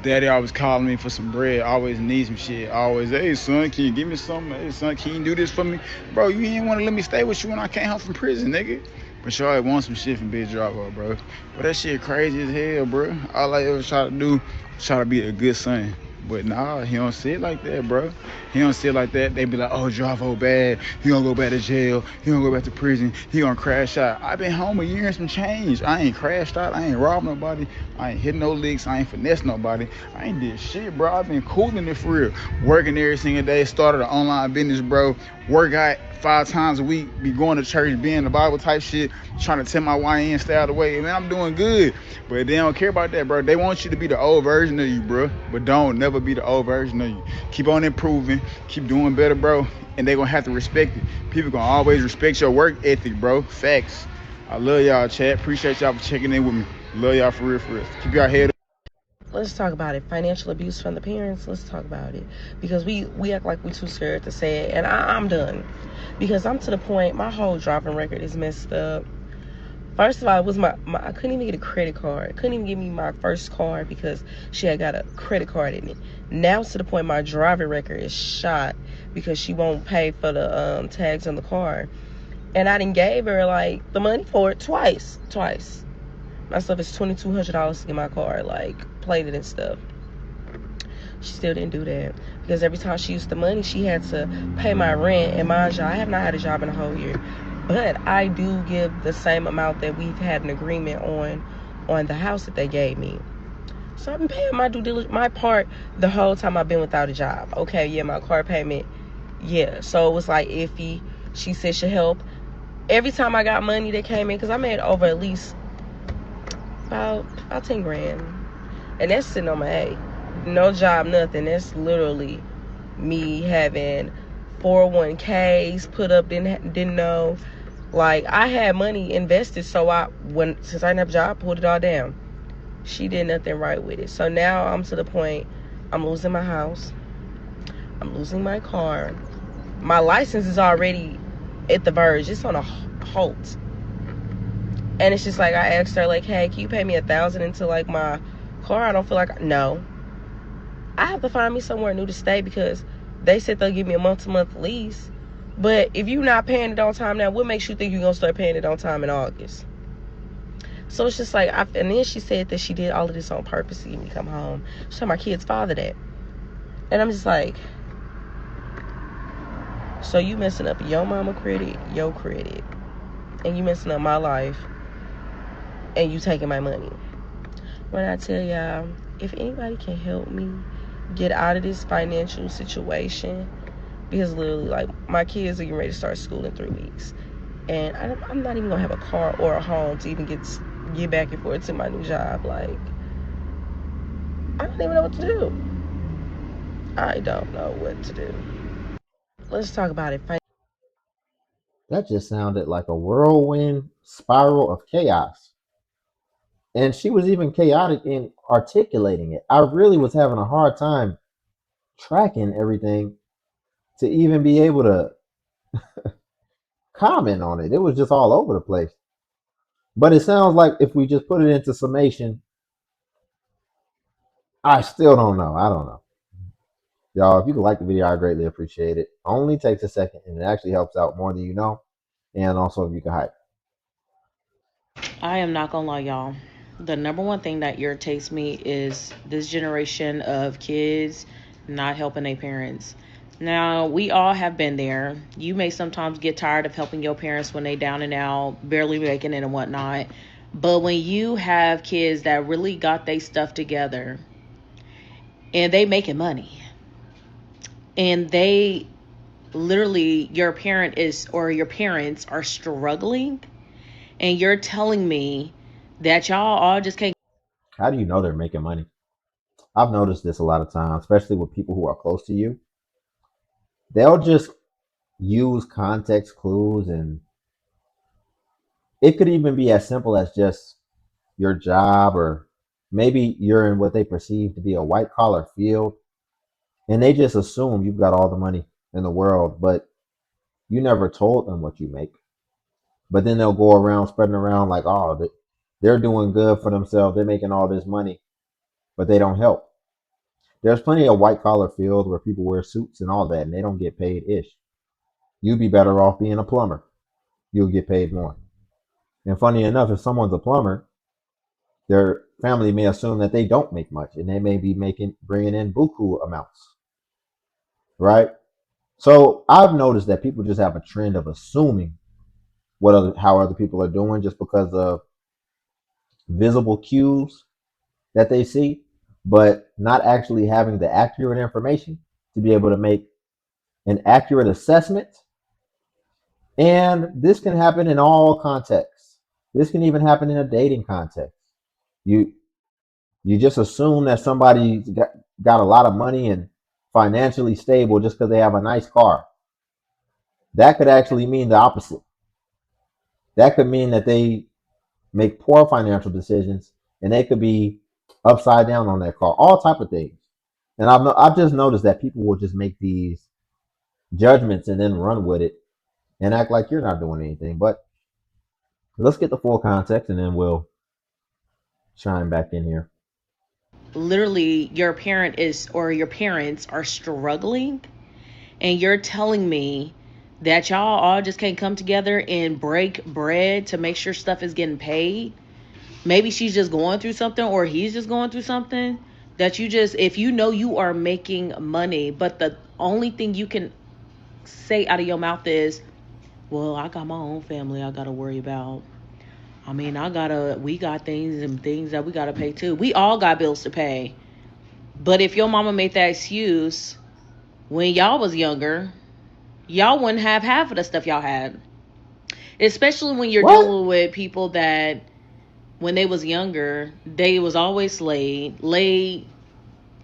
Daddy always calling me for some bread, always need some shit. Always, hey son, can you give me something? Hey son, can you do this for me? Bro, you ain't want to let me stay with you when I came home from prison, nigga. But you always want some shit from Big Drop, bro. But that shit crazy as hell, bro. All I ever try to do, try to be a good son. But nah, he don't see it like that, bro. He don't see it like that. They be like, oh, Dravo bad. He gonna go back to jail. He gonna go back to prison. He gonna crash out. I been home a year and some change. I ain't crashed out. I ain't robbed nobody. I ain't hit no licks. I ain't finessed nobody. I ain't did shit, bro. I been cooling it for real. Working every single day. Started an online business, bro. Work out 5 times a week. Be going to church, being the Bible type shit. Trying to tell my YN stay out of the way. Man, I'm doing good. But they don't care about that, bro. They want you to be the old version of you, bro. But don't never be the old version of you. Keep on improving. Keep doing better, bro. And they gonna have to respect it. People gonna always respect your work ethic, bro. Facts. I love y'all, chat. Appreciate y'all for checking in with me. Love y'all for real, for real. Keep y'all head up. Let's talk about it. Financial abuse from the parents. Let's talk about it because we act like we too scared to say it, and I'm done because I'm to the point. My whole driving record is messed up. First of all, it was my I couldn't even get a credit card. Couldn't even give me my first car because she had got a credit card in it. Now it's to the point my driving record is shot because she won't pay for the tags on the car, and I didn't gave her like the money for it twice. My stuff is $2,200 to get my car like plated and stuff. She still didn't do that because every time she used the money, she had to pay my rent. And mind you, I have not had a job in a whole year, but I do give the same amount that we've had an agreement on the house that they gave me. So I've been paying my due diligence, my part, the whole time I've been without a job. Okay, yeah, my car payment, yeah. So it was like iffy. She said she'll help. Every time I got money that came in, because I made over at least about 10 grand, and that's sitting on my A. No job, nothing. That's literally me having 401ks put up, didn't know. Like, I had money invested, so since I didn't have a job, pulled it all down. She did nothing right with it. So now I'm to the point, I'm losing my house, I'm losing my car, my license is already at the verge, it's on a halt. And it's just like, I asked her, like, hey, can you pay me $1,000 into like my car? I don't feel like, no, I have to find me somewhere new to stay because they said they'll give me a month-to-month lease. But if you're not paying it on time now, what makes you think you're going to start paying it on time in August? So it's just like, and then she said that she did all of this on purpose to get me to come home. She told my kid's father that. And I'm just like, so you messing up your mama credit, your credit, and you messing up my life, and you taking my money. When I tell y'all, if anybody can help me get out of this financial situation, because literally, like, my kids are getting ready to start school in 3 weeks, and I'm not even gonna have a car or a home to even get back and forth to my new job. Like, I don't even know what to do. I don't know what to do. Let's talk about it. That just sounded like a whirlwind spiral of chaos. And she was even chaotic in articulating it. I really was having a hard time tracking everything to even be able to comment on it. It was just all over the place. But it sounds like if we just put it into summation, I still don't know. I don't know. Y'all, if you could like the video, I greatly appreciate it. Only takes a second and it actually helps out more than you know. And also if you can hype. I am not gonna lie, y'all. The number one thing that irritates me is this generation of kids not helping their parents. Now, we all have been there. You may sometimes get tired of helping your parents when they down and out, barely making it and whatnot. But when you have kids that really got their stuff together and they making money and they literally your parent is or your parents are struggling and you're telling me that y'all all just can't. How do you know they're making money? I've noticed this a lot of times, especially with people who are close to you. They'll just use context clues, and it could even be as simple as just your job, or maybe you're in what they perceive to be a white collar field, and they just assume you've got all the money in the world, but you never told them what you make. But then they'll go around spreading around like, oh, they're doing good for themselves, they're making all this money, but they don't help. There's plenty of white collar fields where people wear suits and all that, and they don't get paid ish. You'd be better off being a plumber. You'll get paid more. And funny enough, if someone's a plumber, their family may assume that they don't make much, and they may be bringing in buku amounts, right? So I've noticed that people just have a trend of assuming how other people are doing just because of visible cues that they see, but not actually having the accurate information to be able to make an accurate assessment. And this can happen in all contexts. This can even happen in a dating context. You you just assume that somebody's got a lot of money and financially stable just because they have a nice car. That could actually mean the opposite. That could mean that they make poor financial decisions and they could be upside down on that car. All type of things. And I've just noticed that people will just make these judgments and then run with it and act like you're not doing anything. But let's get the full context and then we'll chime back in here. Literally, your parent is or your parents are struggling, and you're telling me that y'all all just can't come together and break bread to make sure stuff is getting paid. Maybe she's just going through something, or he's just going through something, that you just, if you know you are making money, but the only thing you can say out of your mouth is, well, I got my own family I gotta worry about. I mean, we got things and things that we gotta pay too. We all got bills to pay. But if your mama made that excuse when y'all was younger, y'all wouldn't have half of the stuff y'all had. Especially when you're What? dealing with people that when they was younger, they was always late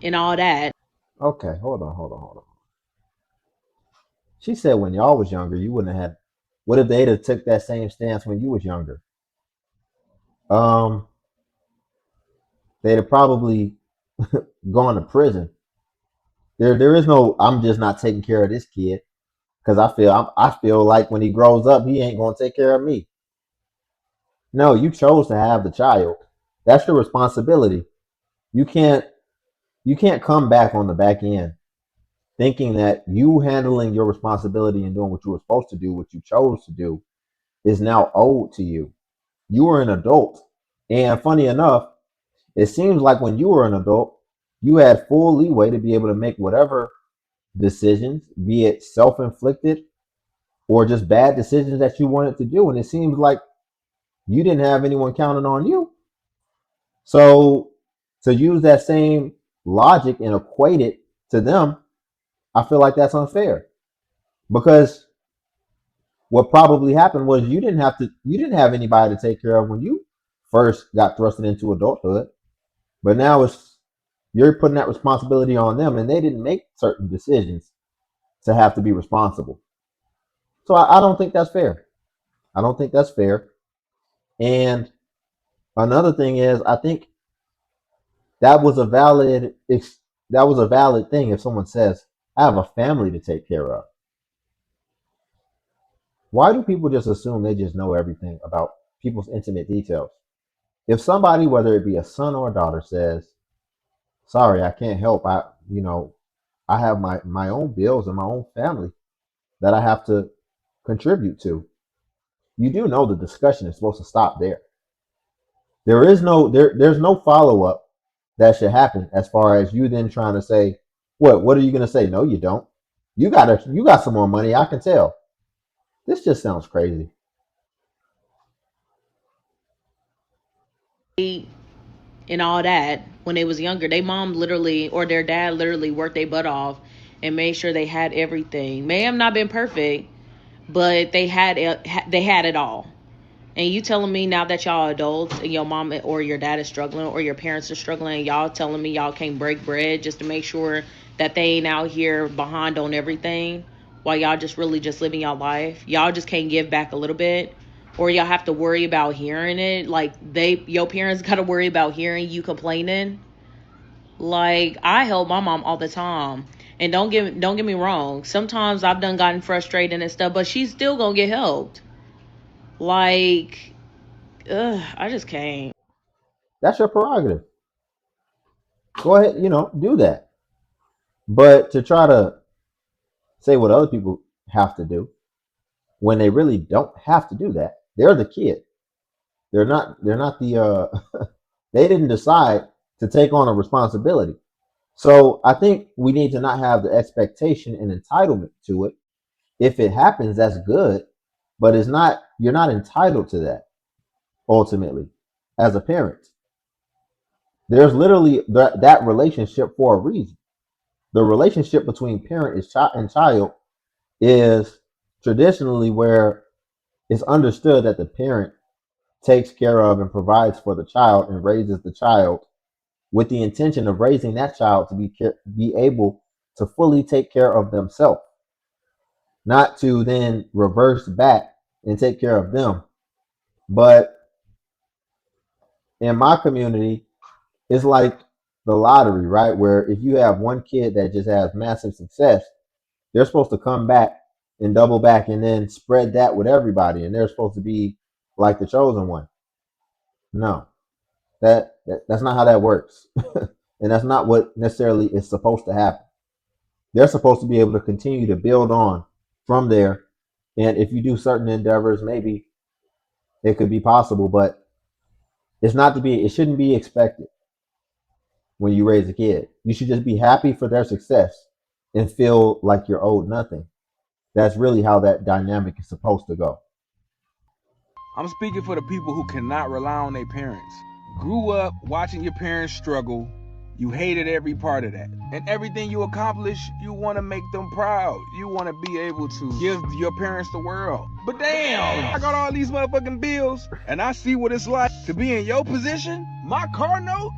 and all that. Okay, hold on. She said when y'all was younger, you wouldn't have had. What if they'd have took that same stance when you was younger? Um, they'd have probably gone to prison. There is no. I'm just not taking care of this kid because I feel like when he grows up, he ain't gonna take care of me. No, you chose to have the child. That's your responsibility. You can't you can't come back on the back end thinking that you handling your responsibility and doing what you were supposed to do, what you chose to do, is now owed to you. You were an adult. And funny enough, it seems like when you were an adult, you had full leeway to be able to make whatever decisions, be it self inflicted or just bad decisions that you wanted to do. And it seems like you didn't have anyone counting on you. So to use that same logic and equate it to them, I feel like that's unfair because what probably happened was you didn't have anybody to take care of when you first got thrusted into adulthood, but now it's you're putting that responsibility on them and they didn't make certain decisions to have to be responsible. So I don't think that's fair. I don't think that's fair. And another thing is I think that was a valid that was a valid thing if someone says I have a family to take care of. Why do people just assume they just know everything about people's intimate details? If somebody, whether it be a son or a daughter, says, "Sorry, I can't help. I have my own bills and my own family that I have to contribute to." You do know the discussion is supposed to stop there. There's no follow up that should happen as far as you then trying to say, what are you gonna say? No, you don't. You got some more money, I can tell. This just sounds crazy. And all that when they was younger, they mom literally or their dad literally worked their butt off and made sure they had everything. May have not been perfect, but they had it all. And you telling me now that y'all adults and your mom or your dad is struggling or your parents are struggling, and y'all telling me y'all can't break bread just to make sure that they ain't out here behind on everything while y'all just really just living y'all life. Y'all just can't give back a little bit. Or y'all have to worry about hearing it. Like your parents gotta worry about hearing you complaining. Like I help my mom all the time. And don't get me wrong. Sometimes I've done gotten frustrated and stuff, but she's still gonna get helped. Like I just can't. That's your prerogative. Go ahead, do that. But to try to say what other people have to do when they really don't have to do that. They're the kid. They're not the they didn't decide to take on a responsibility. So I think we need to not have the expectation and entitlement to it. If it happens, that's good, but it's not you're not entitled to that ultimately as a parent. There's literally that relationship for a reason. The relationship between parent and child is traditionally where it's understood that the parent takes care of and provides for the child and raises the child with the intention of raising that child to be able to fully take care of themselves, not to then reverse back and take care of them. But in my community, it's like the lottery, right? Where if you have one kid that just has massive success, they're supposed to come back and double back and then spread that with everybody, and they're supposed to be like the chosen one. No, that's not how that works, and that's not what necessarily is supposed to happen. They're supposed to be able to continue to build on from there, and if you do certain endeavors, maybe it could be possible, but it's not to be. It shouldn't be expected when you raise a kid. You should just be happy for their success and feel like you're owed nothing. That's really how that dynamic is supposed to go. I'm speaking for the people who cannot rely on their parents. Grew up watching your parents struggle. You hated every part of that. And everything you accomplish, you want to make them proud. You want to be able to give your parents the world. But damn, I got all these motherfucking bills, and I see what it's like to be in your position. My car note,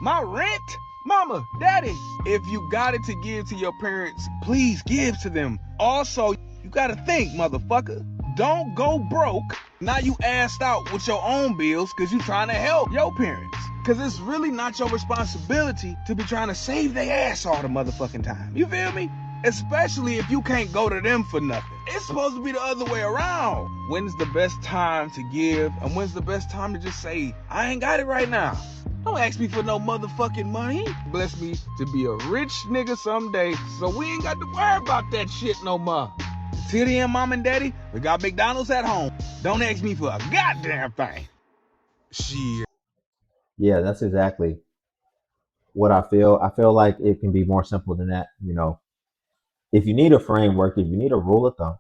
my rent. Mama, daddy, if you got it to give to your parents, please give to them. Also, you gotta think, motherfucker. Don't go broke. Now you assed out with your own bills because you trying to help your parents. Because it's really not your responsibility to be trying to save their ass all the motherfucking time. You feel me? Especially if you can't go to them for nothing. It's supposed to be the other way around. When's the best time to give and when's the best time to just say, I ain't got it right now. Don't ask me for no motherfucking money. Bless me to be a rich nigga someday so we ain't got to worry about that shit no more. Till then, mom and daddy, we got McDonald's at home. Don't ask me for a goddamn thing. Shit. Yeah, that's exactly what I feel. I feel like it can be more simple than that. If you need a framework, if you need a rule of thumb,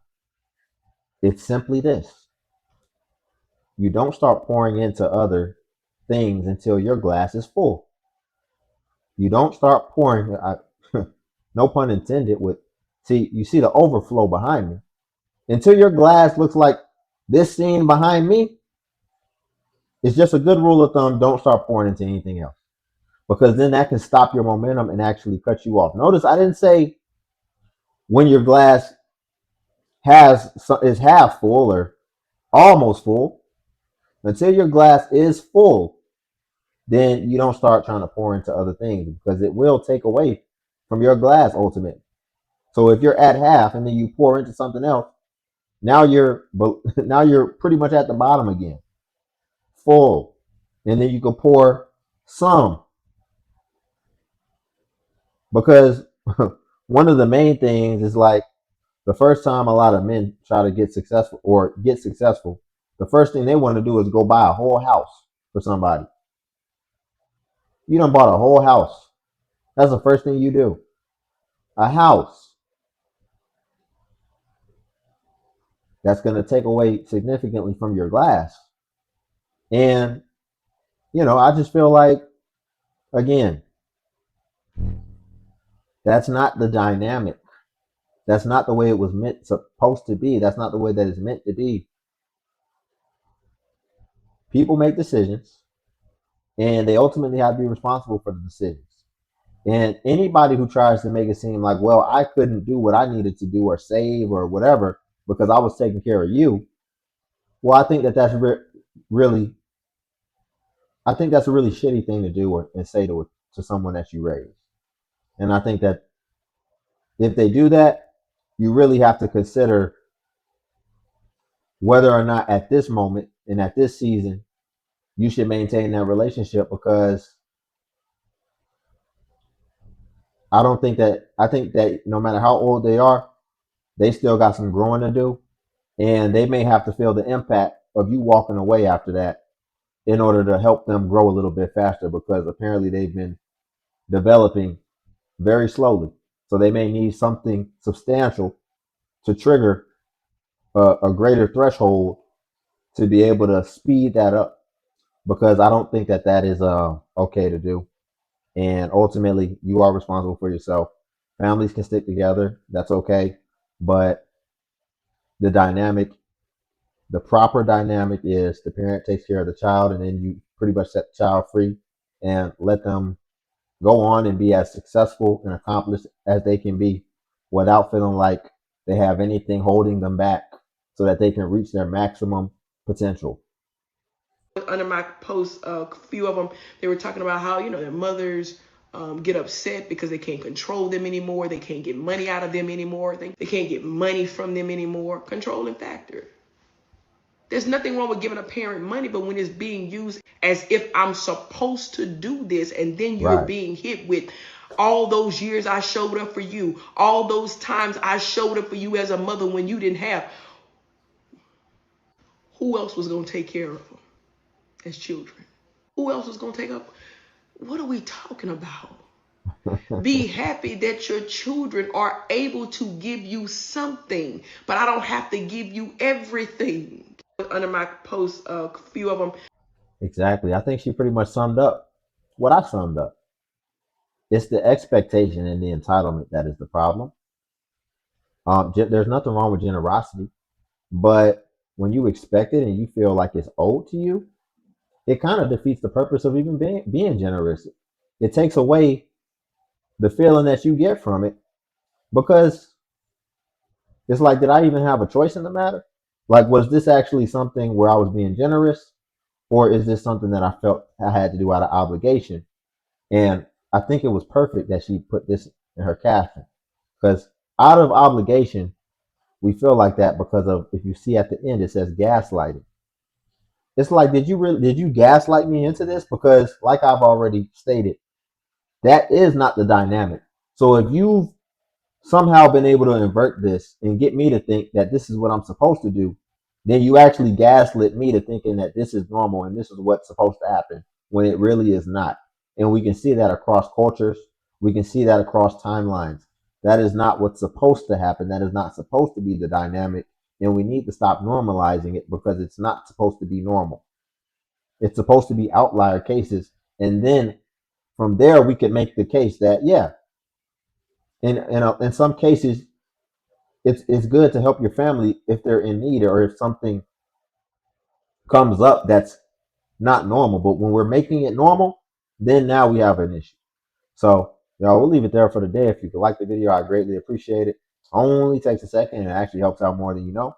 it's simply this: you don't start pouring into other things until your glass is full. You don't start pouring. No pun intended. You see the overflow behind me. Until your glass looks like this scene behind me, it's just a good rule of thumb. Don't start pouring into anything else, because then that can stop your momentum and actually cut you off. Notice I didn't say when your glass is half full or almost full. Until your glass is full, then you don't start trying to pour into other things because it will take away from your glass ultimately. So if you're at half and then you pour into something else, now you're now you're pretty much at the bottom again, full, and then you can pour some, because one of the main things is like the first time a lot of men try to get successful, the first thing they want to do is go buy a whole house for somebody. You done bought a whole house. That's the first thing you do. A house. That's going to take away significantly from your glass. And, I just feel like, again, that's not the dynamic. That's not the way it was supposed to be. That's not the way that it's meant to be. People make decisions, and they ultimately have to be responsible for the decisions. And anybody who tries to make it seem like, well, I couldn't do what I needed to do or save or whatever because I was taking care of you, well, I think that's really, I think that's a really shitty thing to do and say to someone that you raise. And I think that if they do that, you really have to consider whether or not at this moment and at this season you should maintain that relationship, because I think that no matter how old they are, they still got some growing to do, and they may have to feel the impact of you walking away after that in order to help them grow a little bit faster, because apparently they've been developing very slowly. So they may need something substantial to trigger a greater threshold to be able to speed that up, because I don't think that that is okay to do. And ultimately, you are responsible for yourself. Families can stick together, that's okay, but the dynamic, the proper dynamic is the parent takes care of the child, and then you pretty much set the child free and let them go on and be as successful and accomplished as they can be without feeling like they have anything holding them back, so that they can reach their maximum potential. Under my posts, a few of them, they were talking about how, their mothers get upset because they can't control them anymore. They can't get money out of them anymore. They can't get money from them anymore. Controlling factor. There's nothing wrong with giving a parent money, but when it's being used as if I'm supposed to do this, and then you're Right. being hit with all those years I showed up for you, all those times I showed up for you as a mother when you didn't have, who else was going to take care of them as children? Who else was going to take up? What are we talking about? Be happy that your children are able to give you something, but I don't have to give you everything. Under my post, a few of them. Exactly. I think she pretty much summed up what I summed up. It's the expectation and the entitlement that is the problem. There's nothing wrong with generosity, but when you expect it and you feel like it's owed to you, it kind of defeats the purpose of even being generous. It takes away the feeling that you get from it, because it's like, did I even have a choice in the matter? Like, was this actually something where I was being generous, or is this something that I felt I had to do out of obligation? And I think it was perfect that she put this in her caption, because out of obligation, we feel like that because of, if you see at the end, it says gaslighting. It's like, did you gaslight me into this? Because like I've already stated, that is not the dynamic. So if you've somehow been able to invert this and get me to think that this is what I'm supposed to do, then you actually gaslit me to thinking that this is normal and this is what's supposed to happen, when it really is not. And we can see that across cultures. We can see that across timelines. That is not what's supposed to happen. That is not supposed to be the dynamic. And we need to stop normalizing it, because it's not supposed to be normal. It's supposed to be outlier cases. And then from there, we could make the case that, yeah, in some cases, it's good to help your family if they're in need, or if something comes up that's not normal. But when we're making it normal, then now we have an issue. So, y'all, we'll leave it there for the day. If you could like the video, I greatly appreciate it. Only takes a second, and it actually helps out more than you know.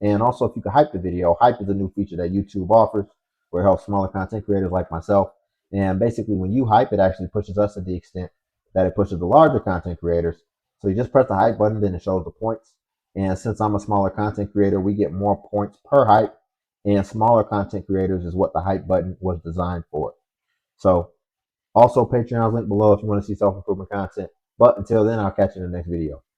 And also, if you could hype the video, hype is a new feature that YouTube offers, where it helps smaller content creators like myself. And basically, when you hype, it actually pushes us to the extent that it pushes the larger content creators. So you just press the hype button, then it shows the points. And since I'm a smaller content creator, we get more points per hype. And smaller content creators is what the hype button was designed for. So also, Patreon's link below if you want to see self-improvement content. But until then, I'll catch you in the next video.